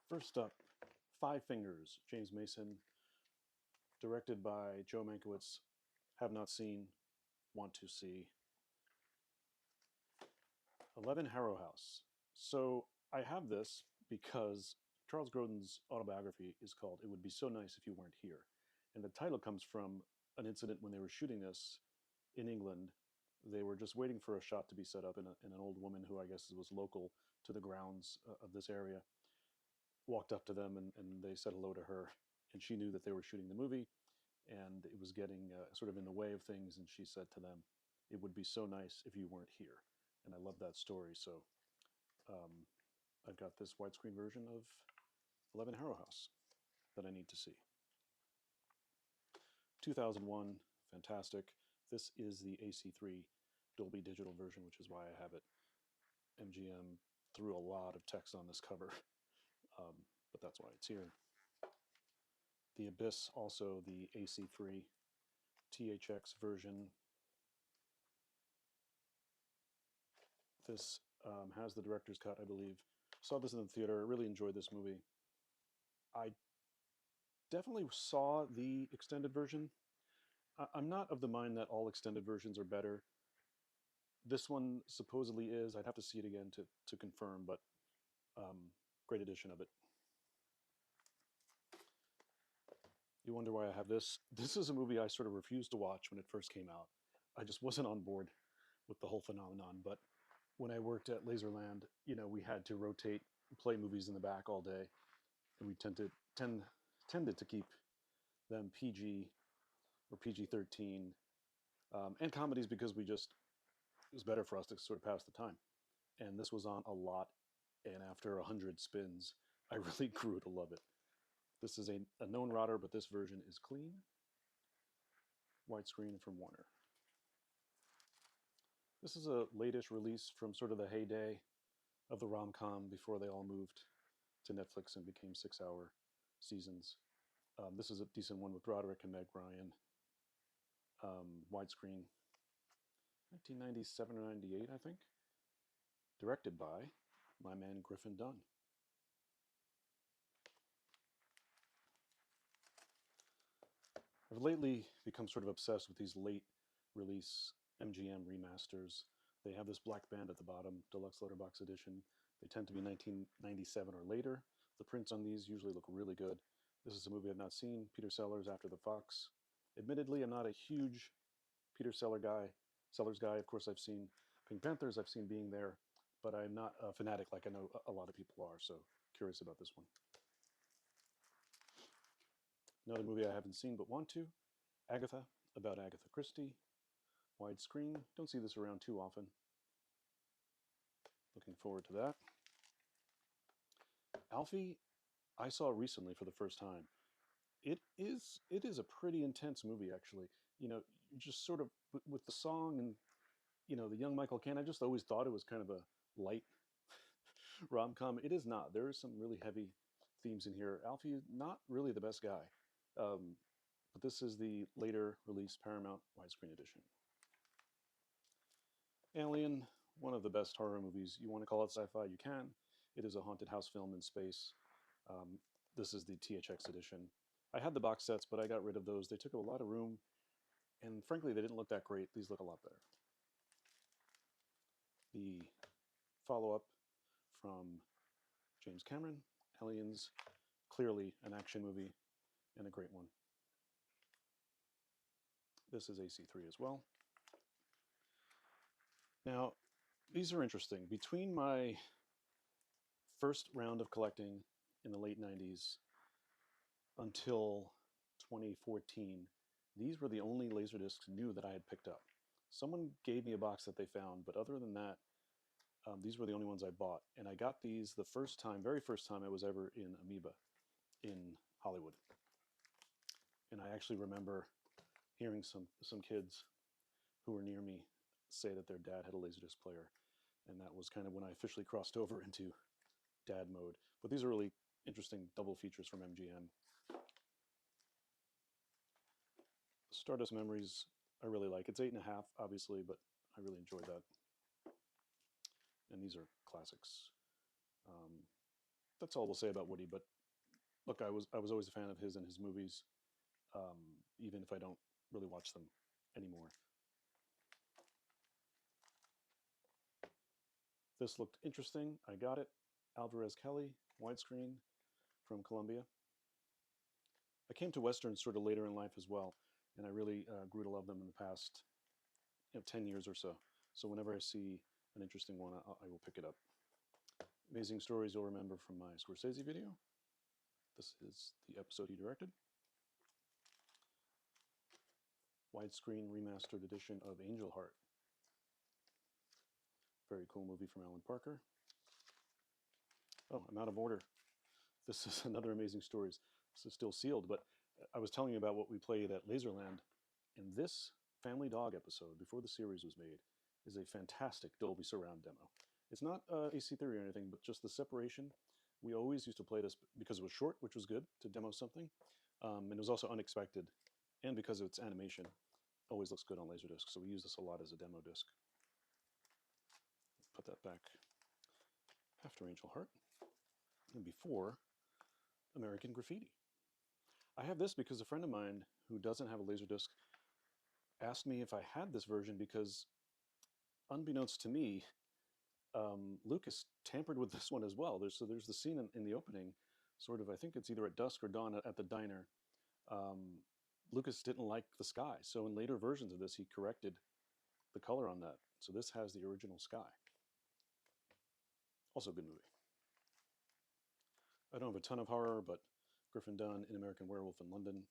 First up, Five Fingers, James Mason, directed by Joe Mankiewicz. Have not seen, want to see. 11, Harrowhouse. So I have this because Charles Grodin's autobiography is called It Would Be So Nice If You Weren't Here. And the title comes from an incident when they were shooting this in England. They were just waiting for a shot to be set up, and an old woman who I guess was local to the grounds of this area walked up to them, and they said hello to her. And she knew that they were shooting the movie, and it was getting sort of in the way of things. And she said to them, "It would be so nice if you weren't here." And I love that story. So I've got this widescreen version of 11 Harrowhouse that I need to see. 2001, fantastic. This is the AC3 Dolby Digital version, which is why I have it. MGM threw a lot of text on this cover, but that's why it's here. The Abyss, also the AC3 THX version. This has the director's cut, I believe. Saw this in the theater. Really enjoyed this movie. I definitely saw the extended version. I'm not of the mind that all extended versions are better. This one supposedly is. I'd have to see it again to confirm, but great edition of it. You wonder why I have this? This is a movie I sort of refused to watch when it first came out. I just wasn't on board with the whole phenomenon. But when I worked at Laserland, we had to rotate play movies in the back all day, and we tended to keep them PG or PG-13, and comedies because it was better for us to sort of pass the time. And this was on a lot, and after 100 spins, I really grew to love it. This is a known rotter, but this version is clean. Widescreen from Warner. This is a latest release from sort of the heyday of the rom-com before they all moved to Netflix and became 6-hour seasons. This is a decent one with Roderick and Meg Ryan. Widescreen, 1997 or 98, I think. Directed by my man Griffin Dunn. I've lately become sort of obsessed with these late release MGM remasters. They have this black band at the bottom, Deluxe Letterbox Edition. They tend to be 1997 or later. The prints on these usually look really good. This is a movie I've not seen, Peter Sellers' After the Fox. Admittedly, I'm not a huge Peter Sellers guy. Of course, I've seen Pink Panthers, I've seen Being There, but I'm not a fanatic like I know a lot of people are, so curious about this one. Another movie I haven't seen but want to, Agatha, about Agatha Christie. Widescreen. Don't see this around too often. Looking forward to that. Alfie, I saw recently for the first time. It is a pretty intense movie, actually. You just sort of with the song and the young Michael Caine. I just always thought it was kind of a light rom com. It is not. There are some really heavy themes in here. Alfie is not really the best guy, but this is the later release Paramount widescreen edition. Alien, one of the best horror movies. You want to call it sci-fi, you can. It is a haunted house film in space. This is the THX edition. I had the box sets, but I got rid of those. They took up a lot of room, and frankly, they didn't look that great. These look a lot better. The follow-up from James Cameron, Aliens, clearly an action movie, and a great one. This is AC3 as well. Now, these are interesting. Between my first round of collecting in the late 90s until 2014, these were the only Laserdiscs new that I had picked up. Someone gave me a box that they found, but other than that, these were the only ones I bought. And I got these the very first time I was ever in Amoeba in Hollywood. And I actually remember hearing some kids who were near me say that their dad had a Laserdisc player. And that was kind of when I officially crossed over into dad mode. But these are really interesting double features from MGM. Stardust Memories, I really like. It's 8.5, obviously, but I really enjoyed that. And these are classics. that's all we'll say about Woody. But look, I was always a fan of his and his movies, um, even if I don't really watch them anymore. This looked interesting. I got it. Alvarez Kelly, widescreen from Columbia. I came to westerns sort of later in life as well, and I really grew to love them in the past 10 years or so. So whenever I see an interesting one, I will pick it up. Amazing stories you'll remember from my Scorsese video. This is the episode he directed. Widescreen remastered edition of Angel Heart. Very cool movie from Alan Parker. Oh, I'm out of order. This is another Amazing Stories. This is still sealed, but I was telling you about what we played at Laserland, and this Family Dog episode, before the series was made, is a fantastic Dolby Surround demo. It's not AC3 or anything, but just the separation. We always used to play this because it was short, which was good to demo something, and it was also unexpected, and because of its animation, always looks good on Laserdisc. So we use this a lot as a demo disc. Put that back after Angel Heart and before American Graffiti. I have this because a friend of mine who doesn't have a Laserdisc asked me if I had this version because, unbeknownst to me, Lucas tampered with this one as well. There's the scene in the opening, sort of, I think it's either at dusk or dawn at the diner. Um, Lucas didn't like the sky, so in later versions of this, he corrected the color on that. So this has the original sky. Also a good movie. I don't have a ton of horror, but Griffin Dunne in American Werewolf in London,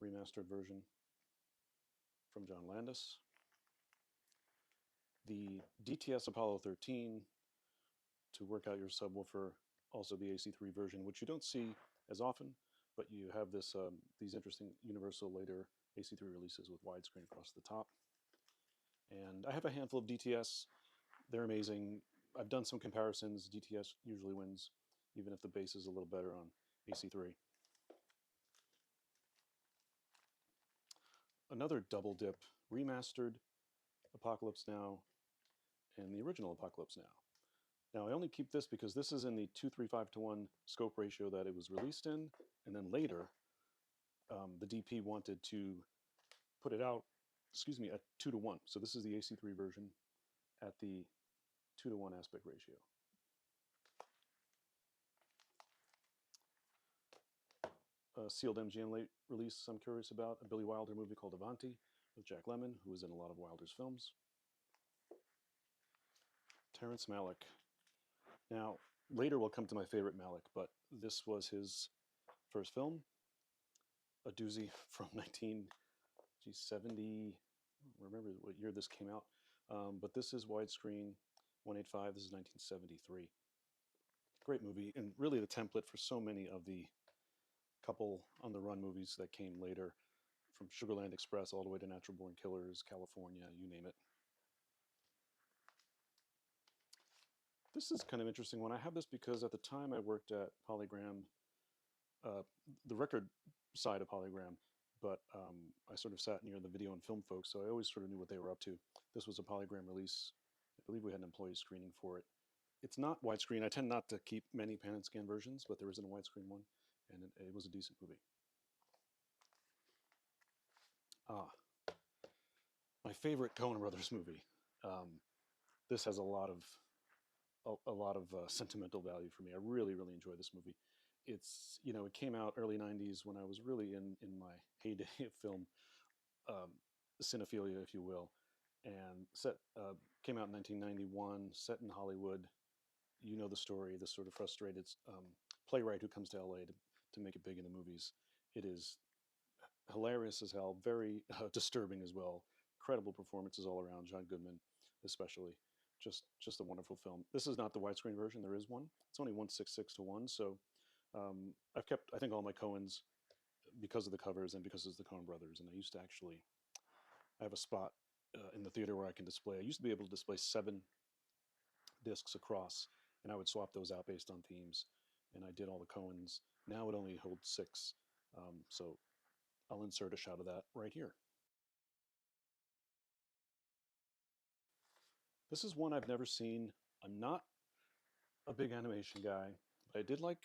remastered version from John Landis. The DTS Apollo 13 to work out your subwoofer, also the AC3 version, which you don't see as often, but you have this these interesting Universal later AC3 releases with widescreen across the top. And I have a handful of DTS. They're amazing. I've done some comparisons. DTS usually wins, even if the bass is a little better on AC3. Another double dip, remastered Apocalypse Now and the original Apocalypse Now. Now I only keep this because this is in the 2:3:5:1 scope ratio that it was released in, and then later the DP wanted to put it out, at 2:1. So this is the AC3 version at the 2:1 aspect ratio. A sealed MGM late release I'm curious about, a Billy Wilder movie called Avanti with Jack Lemmon, who was in a lot of Wilder's films. Terrence Malick. Now, later we'll come to my favorite Malick, but this was his first film, a doozy from 1970. I don't remember what year this came out, but this is widescreen 185. This is 1973. Great movie, and really the template for so many of the couple on the run movies that came later, from Sugarland Express all the way to Natural Born Killers, California, you name it. This is kind of interesting one. I have this because at the time I worked at Polygram, the record side of Polygram, but I sort of sat near the video and film folks, so I always sort of knew what they were up to. This was a Polygram release. I believe we had an employee screening for it. It's not widescreen. I tend not to keep many pan and scan versions, but there isn't a widescreen one, and it was a decent movie. My favorite Coen Brothers movie. This has a lot of sentimental value for me. I really, really enjoy this movie. It's, it came out early 90s when I was really in my heyday of film cinephilia, if you will, and came out in 1991, set in Hollywood. You know the story, this sort of frustrated playwright who comes to LA to make it big in the movies. It is hilarious as hell, very disturbing as well. Incredible performances all around, John Goodman especially. Just a wonderful film. This is not the widescreen version. There is one. It's only 1:6:6:1. So I've kept, I think, all my Coens because of the covers and because it's the Coen brothers. And I have a spot in the theater where I can display. I used to be able to display 7 discs across, and I would swap those out based on themes. And I did all the Coens. Now it only holds 6. So I'll insert a shot of that right here. This is one I've never seen. I'm not a big animation guy. I did like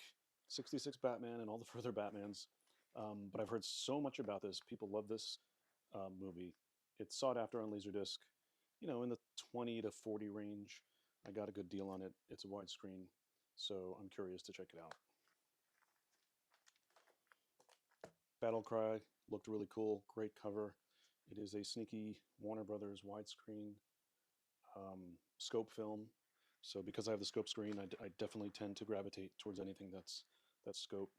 66 Batman and all the further Batmans, but I've heard so much about this. People love this movie. It's sought after on Laserdisc, in the 20 to 40 range. I got a good deal on it. It's a widescreen, so I'm curious to check it out. Battle Cry looked really cool. Great cover. It is a sneaky Warner Brothers widescreen scope film. So because I have the scope screen, I definitely tend to gravitate towards anything that's scope.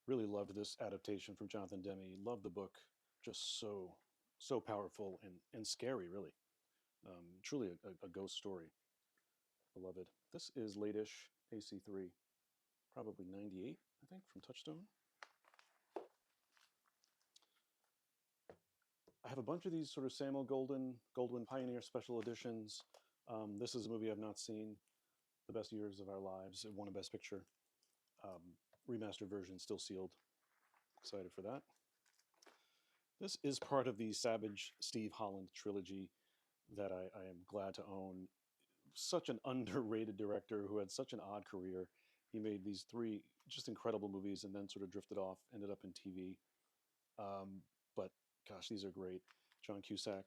Really loved this adaptation from Jonathan Demme. Loved the book. Just so powerful and scary, really. Truly a ghost story. Beloved. This is late-ish AC3, probably 98, I think, from Touchstone. I have a bunch of these sort of Samuel Goldwyn Pioneer special editions. This is a movie I've not seen. The Best Years of Our Lives. It won a Best Picture. Remastered version, still sealed. Excited for that. This is part of the Savage Steve Holland trilogy that I am glad to own. Such an underrated director who had such an odd career. He made these three just incredible movies and then sort of drifted off, ended up in TV. But gosh, these are great. John Cusack,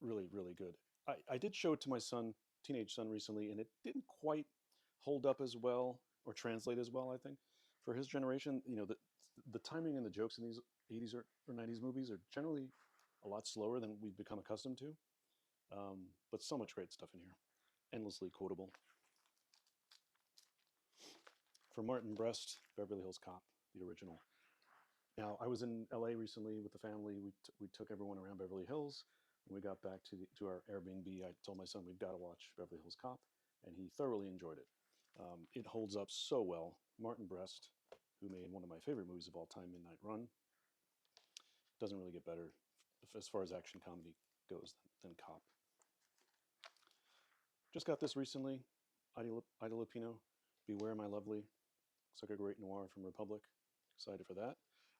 really, really good. I did show it to my teenage son recently, and it didn't quite hold up as well or translate as well, I think. For his generation, the timing and the jokes in these 80s or 90s movies are generally a lot slower than we've become accustomed to. But so much great stuff in here. Endlessly quotable. For Martin Brest, Beverly Hills Cop, the original. Now, I was in LA recently with the family. We took everyone around Beverly Hills. When we got back to our Airbnb, I told my son we've got to watch Beverly Hills Cop, and he thoroughly enjoyed it. It holds up so well. Martin Brest, who made one of my favorite movies of all time, Midnight Run, doesn't really get better as far as action comedy goes than Cop. Just got this recently. Ida Lupino, Beware My Lovely. Looks like a great noir from Republic. Excited for that.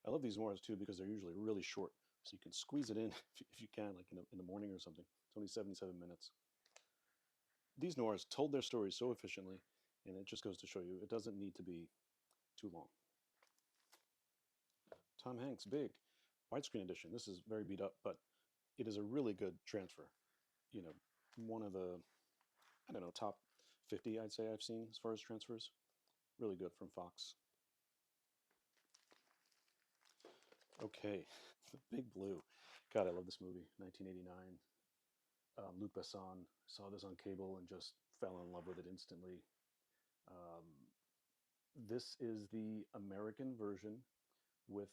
I love these noirs too because they're usually really short, so you can squeeze it in if you can, like in the morning or something. It's only 77 minutes. These noirs told their stories so efficiently, and it just goes to show you it doesn't need to be too long. Tom Hanks, Big, widescreen edition. This is very beat up, but it is a really good transfer. One of the, top 50 I'd say I've seen as far as transfers. Really good from Fox. Okay, The Big Blue. God, I love this movie. 1989. Luc Besson. Saw this on cable and just fell in love with it instantly. Um, this is the American version with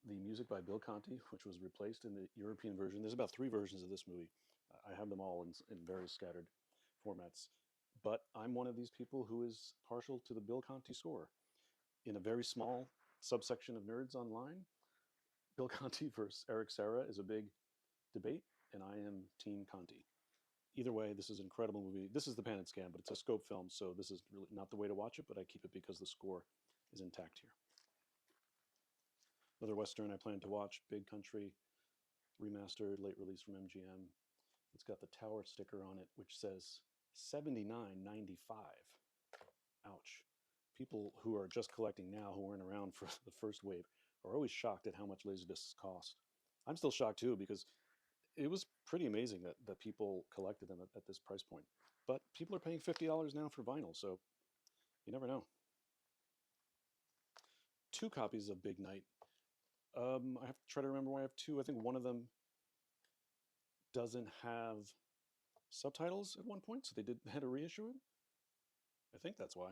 the music by Bill Conti, which was replaced in the European version. There's about 3 versions of this movie. I have them all in various scattered formats. But I'm one of these people who is partial to the Bill Conti score. In a very small subsection of nerds online, Bill Conti versus Eric Serra is a big debate, and I am Team Conti. Either way, this is an incredible movie. This is the Pan and Scan, but it's a scope film, so this is really not the way to watch it, but I keep it because the score is intact here. Another Western I plan to watch, Big Country, remastered, late release from MGM. It's got the tower sticker on it, which says $79.95. Ouch. People who are just collecting now, who weren't around for the first wave, are always shocked at how much Laserdiscs cost. I'm still shocked too, because it was pretty amazing that people collected them at this price point. But people are paying $50 now for vinyl, so you never know. 2 copies of Big Night. I have to try to remember why I have 2. I think one of them doesn't have subtitles at one point, so they had to reissue it. I think that's why.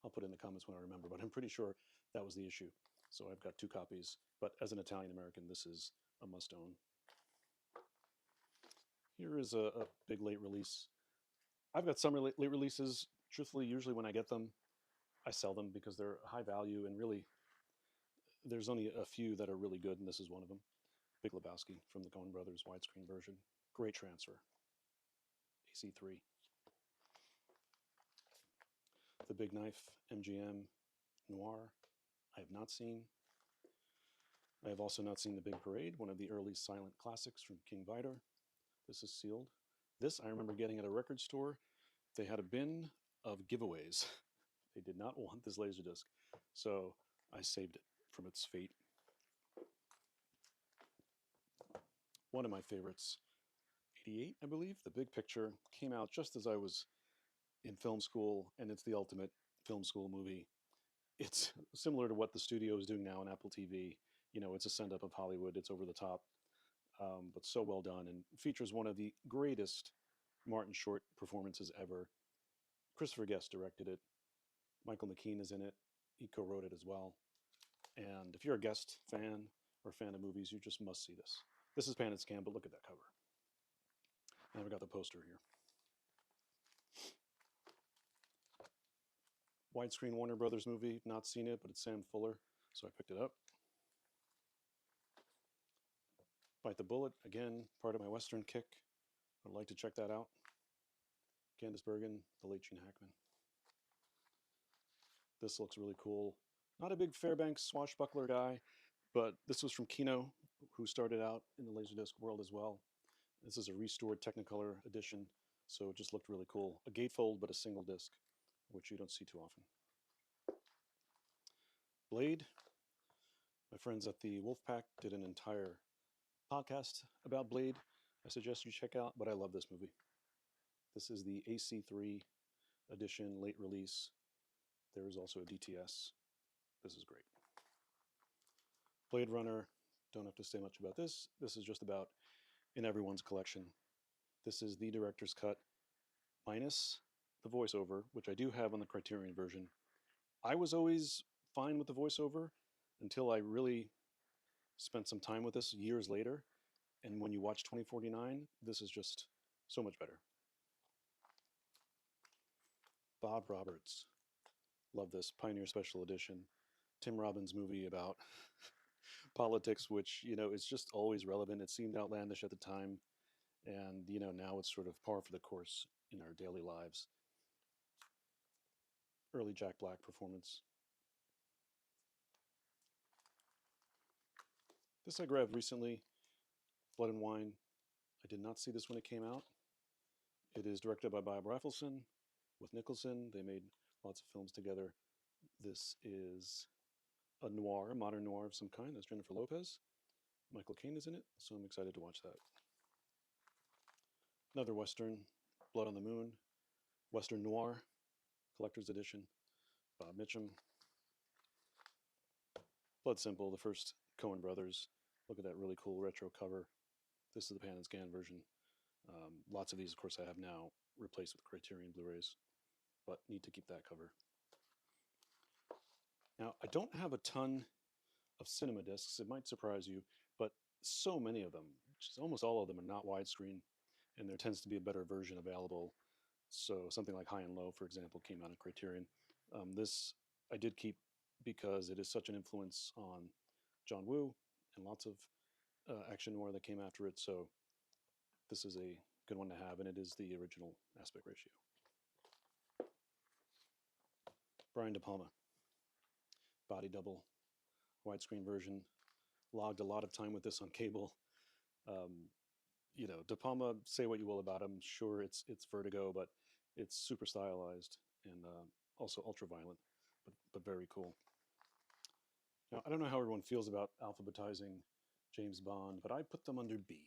I'll put it in the comments when I remember, but I'm pretty sure that was the issue. So I've got 2 copies, but as an Italian American, this is a must own. Here is a big late release. I've got some late releases. Truthfully, usually when I get them, I sell them because they're high value, and really, there's only a few that are really good, and this is one of them. Big Lebowski from the Coen Brothers widescreen version. Great transfer. AC3. The Big Knife, MGM, Noir. I have not seen. I have also not seen The Big Parade, one of the early silent classics from King Vidor. This is sealed. This I remember getting at a record store. They had a bin of giveaways. They did not want this Laserdisc, so I saved it from its fate. One of my favorites, 88, I believe. The Big Picture came out just as I was in film school, and it's the ultimate film school movie. It's similar to what the studio is doing now on Apple TV. You know, it's a send up of Hollywood. It's over the top, but so well done, and features one of the greatest Martin Short performances ever. Christopher Guest directed it. Michael McKean is in it. He co-wrote it as well. And if you're a Guest fan or fan of movies, you just must see this. This is Pan and Scan, but look at that cover. And I've got the poster here. Widescreen Warner Brothers movie. Not seen it, but it's Sam Fuller, so I picked it up. Bite the Bullet, again, part of my Western kick. I'd like to check that out. Candice Bergen, the late Gene Hackman. This looks really cool. Not a big Fairbanks swashbuckler guy, but this was from Kino, who started out in the Laserdisc world as well. This is a restored Technicolor edition, so it just looked really cool. A gatefold, but a single disc, which you don't see too often. Blade. My friends at the Wolfpack did an entire podcast about Blade. I suggest you check out, but I love this movie. This is the AC3 edition, late release. There is also a DTS. This is great. Blade Runner, don't have to say much about this. This is just about in everyone's collection. This is the director's cut minus the voiceover, which I do have on the Criterion version. I was always fine with the voiceover until I really spent some time with this years later. And when you watch 2049, this is just so much better. Bob Roberts. Love this. Pioneer Special Edition. Tim Robbins movie about politics, which, you know, is just always relevant. It seemed outlandish at the time. And, you know, now it's sort of par for the course in our daily lives. Early Jack Black performance. This I grabbed recently, Blood and Wine. I did not see this when it came out. It is directed by Bob Rafelson with Nicholson. They made lots of films together. This is a noir, a modern noir of some kind. That's Jennifer Lopez. Michael Caine is in it, so I'm excited to watch that. Another Western, Blood on the Moon, Western Noir, Collector's Edition, Bob Mitchum. Blood Simple, the first Coen brothers. Look at that really cool retro cover. This is the pan and scan version. Lots of these, of course, I have now replaced with Criterion Blu-rays, but need to keep that cover. Now, I don't have a ton of cinema discs. It might surprise you, but so many of them, almost all of them, are not widescreen, and there tends to be a better version available. So something like High and Low, for example, came out in Criterion. This I did keep because it is such an influence on John Woo and lots of action noir that came after it. So this is a good one to have, and it is the original aspect ratio. Brian De Palma, body double, widescreen version. Logged a lot of time with this on cable. You know, De Palma, say what you will about him. Sure, it's Vertigo, but it's super stylized and also ultra violent, but very cool. Now, I don't know how everyone feels about alphabetizing James Bond, but I put them under B.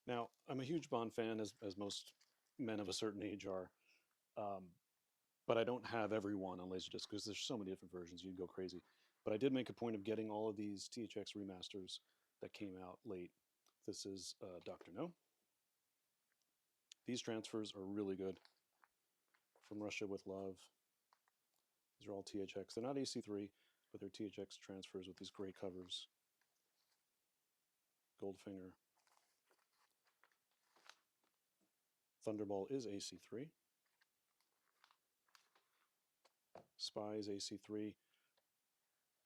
Now, I'm a huge Bond fan, as most men of a certain age are, um, but I don't have every one on Laserdisc because there's so many different versions, you'd go crazy. But I did make a point of getting all of these THX remasters that came out late. This is Dr. No. These transfers are really good. From Russia with Love. These are all THX. They're not AC3, but they're THX transfers with these great covers. Goldfinger. Thunderball is AC3. Spy is AC3.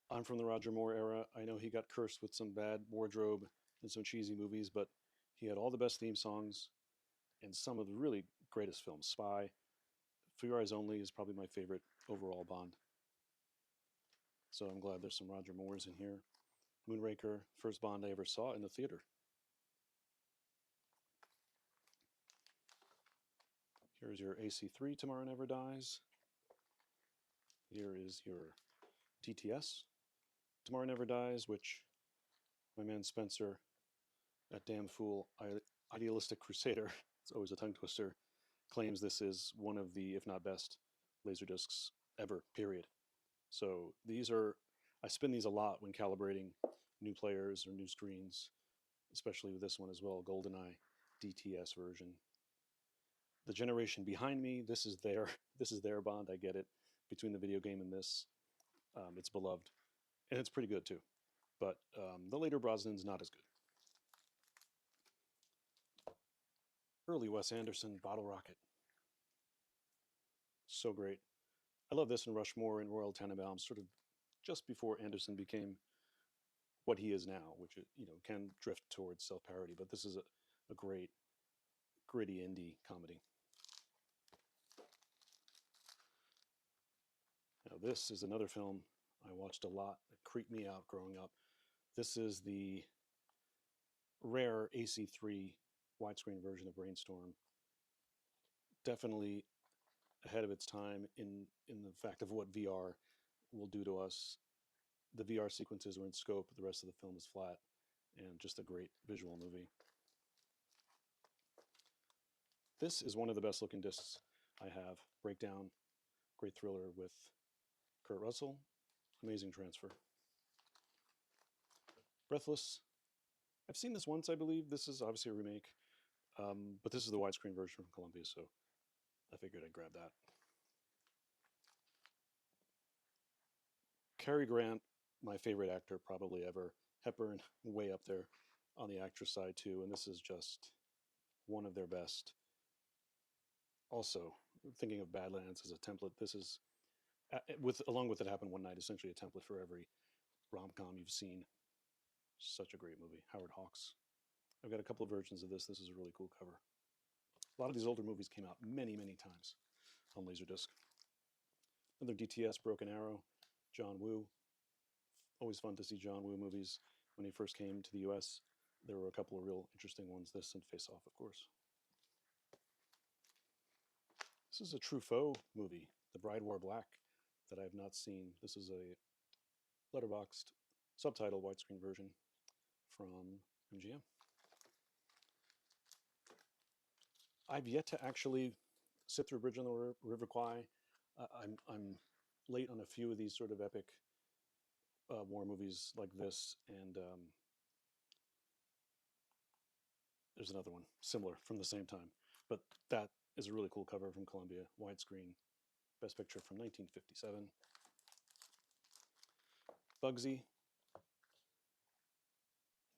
I'm from the Roger Moore era. I know he got cursed with some bad wardrobe and some cheesy movies, but he had all the best theme songs and some of the really greatest films. Spy, For Your Eyes Only is probably my favorite overall Bond. So I'm glad there's some Roger Moores in here. Moonraker, first Bond I ever saw in the theater. Here's your AC3, Tomorrow Never Dies. Here is your DTS, Tomorrow Never Dies, which my man Spencer, that damn fool, idealistic crusader, it's always a tongue twister, claims this is one of the, if not best, Laserdiscs ever, period. So these are, I spin these a lot when calibrating new players or new screens, especially with this one as well, GoldenEye DTS version. The generation behind me, this is their Bond, I get it. Between the video game and this, it's beloved. And it's pretty good too. But the later Brosnan's not as good. Early Wes Anderson, Bottle Rocket. So great. I love this in Rushmore and Royal Tenenbaums, sort of just before Anderson became what he is now, which can drift towards self-parody. But this is a great, gritty indie comedy. Now this is another film I watched a lot. It creeped me out growing up. This is the rare AC3 widescreen version of Brainstorm. Definitely ahead of its time in the fact of what VR will do to us. The VR sequences are in scope, the rest of the film is flat, and just a great visual movie. This is one of the best looking discs I have. Breakdown, great thriller with Kurt Russell, amazing transfer. Breathless, I've seen this once, I believe. This is obviously a remake, but this is the widescreen version from Columbia, so I figured I'd grab that. Cary Grant, my favorite actor probably ever. Hepburn, way up there on the actress side too, and this is just one of their best. Also, thinking of Badlands as a template, this is, along with It Happened One Night, essentially a template for every rom-com you've seen. Such a great movie. Howard Hawks. I've got a couple of versions of this. This is a really cool cover. A lot of these older movies came out many, many times on Laserdisc. Another DTS, Broken Arrow, John Woo. Always fun to see John Woo movies. When he first came to the US, there were a couple of real interesting ones. This and Face Off, of course. This is a Truffaut movie, The Bride Wore Black, that I have not seen. This is a letterboxed, subtitle widescreen version from MGM. I've yet to actually sit through Bridge on the River Kwai. I'm late on a few of these sort of epic war movies like this, and there's another one similar from the same time. But that is a really cool cover from Columbia, widescreen, Best Picture from 1957. Bugsy.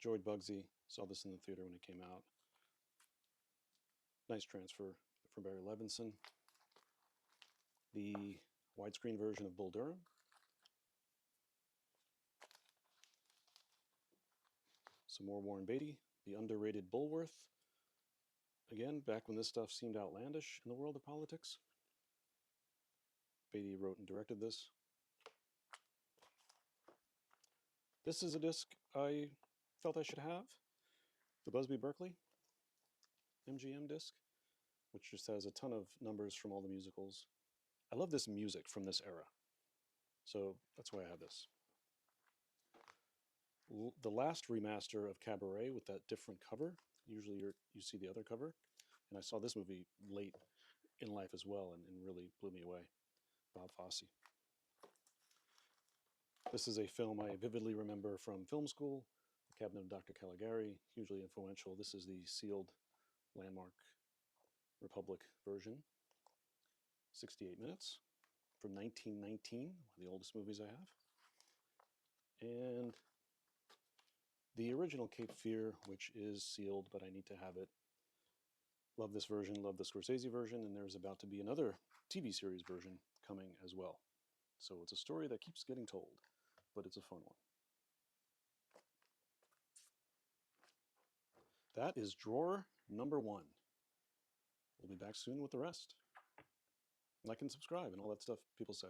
Enjoyed Bugsy. Saw this in the theater when it came out. Nice transfer from Barry Levinson. The widescreen version of Bull Durham. Some more Warren Beatty. The underrated Bulworth. Again, back when this stuff seemed outlandish in the world of politics. Beatty wrote and directed this. This is a disc I felt I should have. The Busby Berkeley MGM disc, which just has a ton of numbers from all the musicals. I love this music from this era, so that's why I have this. The last remaster of Cabaret with that different cover. Usually you see the other cover, and I saw this movie late in life as well, and really blew me away. Bob Fosse. This is a film I vividly remember from film school, The Cabinet of Dr. Caligari, hugely influential. This is the sealed landmark Republic version. 68 minutes from 1919, one of the oldest movies I have. And the original Cape Fear, which is sealed, but I need to have it. Love this version, love the Scorsese version, and there's about to be another TV series version coming as well. So it's a story that keeps getting told, but it's a fun one. That is drawer number 1. We'll be back soon with the rest. Like and subscribe and all that stuff people say.